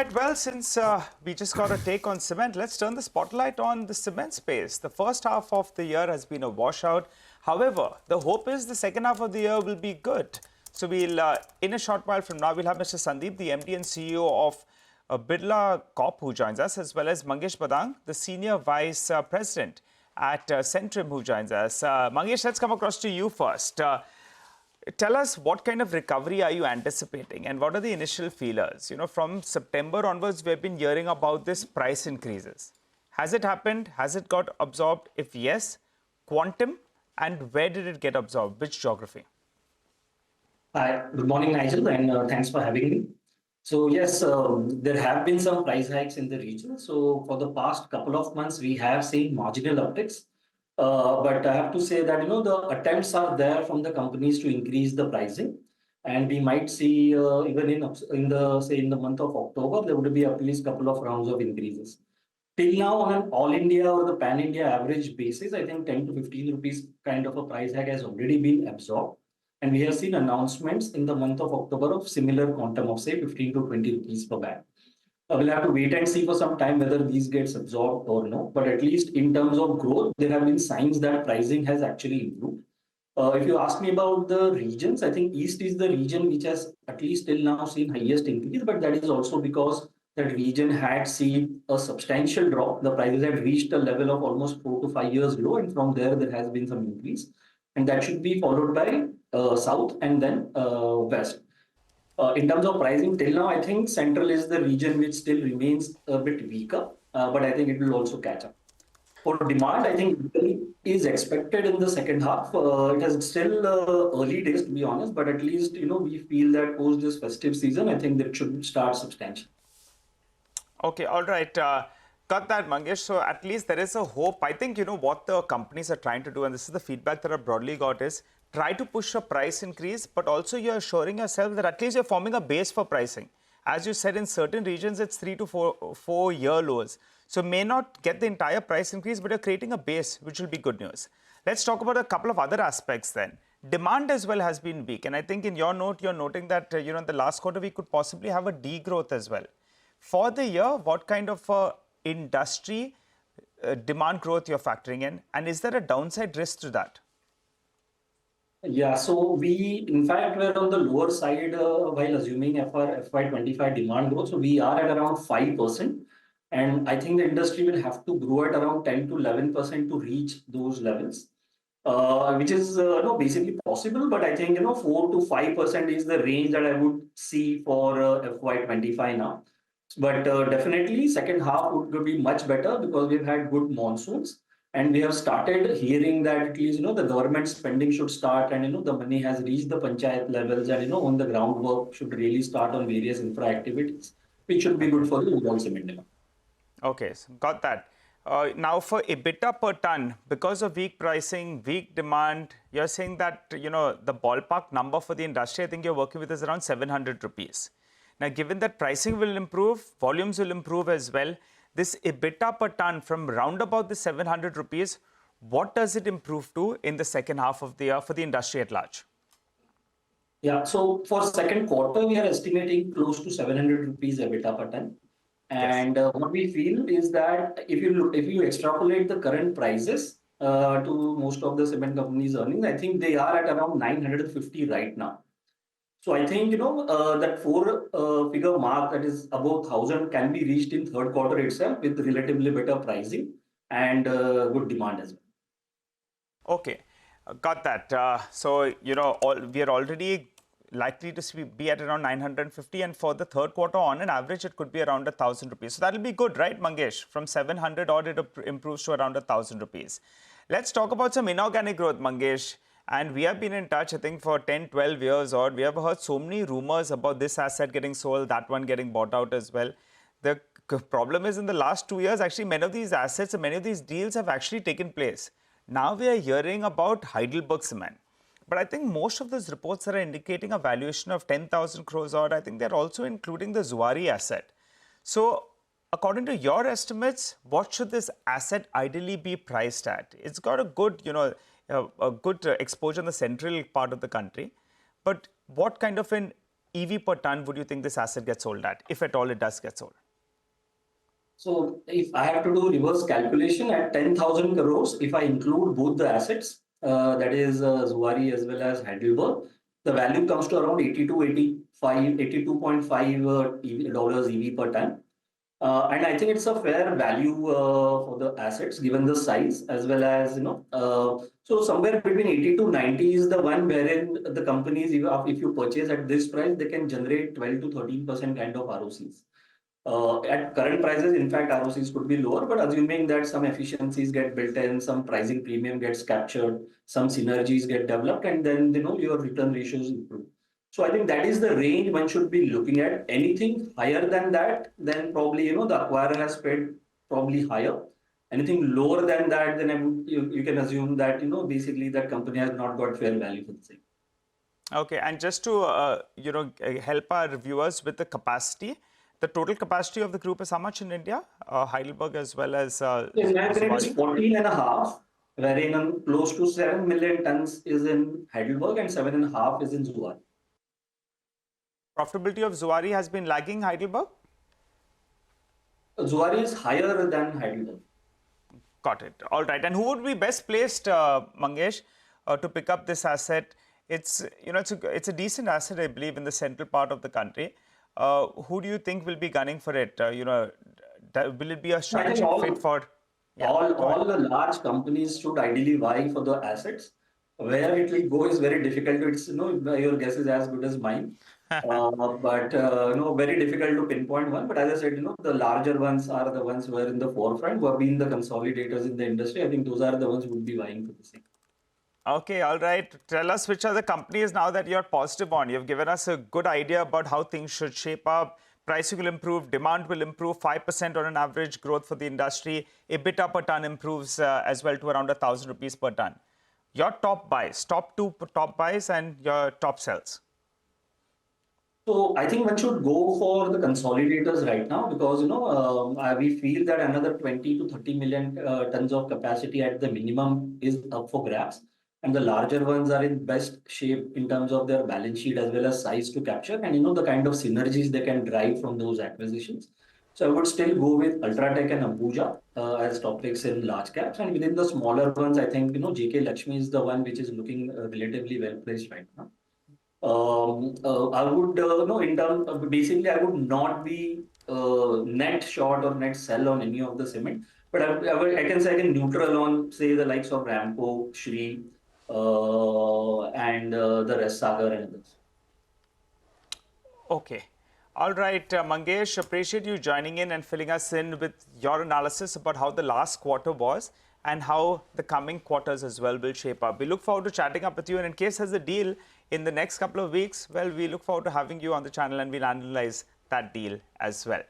Right, well, since we just got a take on cement, let's turn the spotlight on the cement space. The first half of the year has been a washout. However, the hope is the second half of the year will be good. So we'll, in a short while from now, we'll have Mr. Sandeep, the MD and CEO of Birla Corp, who joins us, as well as Mangesh Bhadang, the Senior Vice President at Centrum, who joins us. Mangesh, let's come across to you first. Tell us what kind of recovery are you anticipating and what are the initial feelers? You know, from September onwards, we've been hearing about this price increases. Has it happened? Has it got absorbed? If yes, quantum, and where did it get absorbed? Which geography? Hi, good morning, Nigel, and thanks for having me. So yes, there have been some price hikes in the region. So for the past couple of months, we have seen marginal upticks. But I have to say that the attempts are there from the companies to increase the pricing, and we might see even in the month of October there would be at least couple of rounds of increases. Till now, on an all India or the pan India average basis, I think 10 to 15 rupees kind of a price hike has already been absorbed. And we have seen announcements in the month of October of similar quantum of say 15 to 20 rupees per bag. We'll have to wait and see for some time whether these gets absorbed or no. But at least in terms of growth, there have been signs that pricing has actually improved. If you ask me about the regions, I think East is the region which has at least till now seen highest increase, but that is also because that region had seen a substantial drop. The prices had reached a level of almost 4 to 5 years low, and from there has been some increase. And that should be followed by South and then West. In terms of pricing, till now, I think Central is the region which still remains a bit weaker, but I think it will also catch up. For demand, I think it is expected in the second half. It has still early days, to be honest, but at least we feel that post this festive season, I think that should start substantial. Okay, all right. Got that, Mangesh. So at least there is a hope. I think, what the companies are trying to do, and this is the feedback that I've broadly got, is try to push a price increase, but also you're assuring yourself that at least you're forming a base for pricing. As you said, in certain regions, it's 3 to 4 year lows. So may not get the entire price increase, but you're creating a base, which will be good news. Let's talk about a couple of other aspects then. Demand as well has been weak. And I think in your note, you're noting that, in the last quarter, we could possibly have a degrowth as well. For the year, what kind of industry demand growth you're factoring in? And is there a downside risk to that? Yeah, so we in fact were on the lower side while assuming FY25 demand growth. So we are at around 5%. And I think the industry will have to grow at around 10 to 11% to reach those levels, which is basically possible. But I think 4 to 5% is the range that I would see for FY25 now. But definitely, second half would be much better because we've had good monsoons. And we have started hearing that at least, the government spending should start and, the money has reached the panchayat levels and, on the groundwork should really start on various infra activities, which should be good for the overall cement demand. Okay, so got that. Now for EBITDA per ton, because of weak pricing, weak demand, you're saying that, the ballpark number for the industry, I think you're working with is around 700 rupees. Now, given that pricing will improve, volumes will improve as well, this EBITDA per ton from round about the 700 rupees, what does it improve to in the second half of the year for the industry at large? Yeah, so for second quarter, we are estimating close to 700 rupees EBITDA per ton. And what we feel is that if you extrapolate the current prices to most of the cement companies' earnings, I think they are at around 950 right now. So I think that four-figure mark that is above 1,000 can be reached in third quarter itself with relatively better pricing and good demand as well. Okay, got that. So we are already likely to be at around 950, and for the third quarter on an average, it could be around 1,000 rupees. So that'll be good, right, Mangesh? From 700 odd, it improves to around 1,000 rupees. Let's talk about some inorganic growth, Mangesh. And we have been in touch, I think, for 10, 12 years odd. We have heard so many rumors about this asset getting sold, that one getting bought out as well. The problem is in the last 2 years, actually, many of these assets and many of these deals have actually taken place. Now we are hearing about Heidelberg Cement. But I think most of those reports are indicating a valuation of 10,000 crores odd. I think they're also including the Zuari asset. So according to your estimates, what should this asset ideally be priced at? It's got a good, a good exposure in the central part of the country. But what kind of an EV per ton would you think this asset gets sold at, if at all it does get sold? So if I have to do reverse calculation at 10,000 crores, if I include both the assets, that is Zuari as well as Heidelberg, the value comes to around 82.5 dollars EV per ton. And I think it's a fair value for the assets given the size as well as, so somewhere between 80 to 90 is the one wherein the companies, if you purchase at this price, they can generate 12 to 13% kind of ROCs. At current prices, in fact, ROCs could be lower, but assuming that some efficiencies get built in, some pricing premium gets captured, some synergies get developed, and then your return ratios improve. So I think that is the range one should be looking at. Anything higher than that, then probably the acquirer has paid probably higher. Anything lower than that, then you can assume that basically that company has not got fair value for the same. Okay, and just to help our viewers with the capacity, the total capacity of the group is how much in India? Heidelberg as well as in my opinion, it is 14 and a half, wherein close to 7 million tons is in Heidelberg and 7.5 is in Zuari. Profitability of Zuari has been lagging Heidelberg? Zuari is higher than Heidelberg. Got it. All right. And who would be best placed, Mangesh, to pick up this asset? It's a decent asset, I believe, in the central part of the country. Who do you think will be gunning for it? Will it be a strategic fit for? Yeah, all the large companies should ideally vie for the assets. Where it will go is very difficult. It's your guess is as good as mine. But very difficult to pinpoint one. But as I said, the larger ones are the ones who are in the forefront, who have been the consolidators in the industry. I think those are the ones who would be vying for the same. Okay, all right. Tell us which are the companies now that you're positive on. You've given us a good idea about how things should shape up. Pricing will improve, demand will improve, 5% on an average growth for the industry. EBITDA per ton improves as well to around 1,000 rupees per ton. Your top buys, top two top buys and your top sells. So I think one should go for the consolidators right now because we feel that another 20 to 30 million tons of capacity at the minimum is up for grabs. And the larger ones are in best shape in terms of their balance sheet as well as size to capture and the kind of synergies they can drive from those acquisitions. So I would still go with Ultratech and Ambuja as top picks in large caps. And within the smaller ones, I think JK Lakshmi is the one which is looking relatively well placed right now. I would in terms of, basically I would not be net short or net sell on any of the cement, but I can say I can neutral on say the likes of Ramco, Shri, and the rest Sagar and others. Okay. All right, Mangesh, appreciate you joining in and filling us in with your analysis about how the last quarter was and how the coming quarters as well will shape up. We look forward to chatting up with you, and in case there's a deal in the next couple of weeks, well, we look forward to having you on the channel and we'll analyze that deal as well.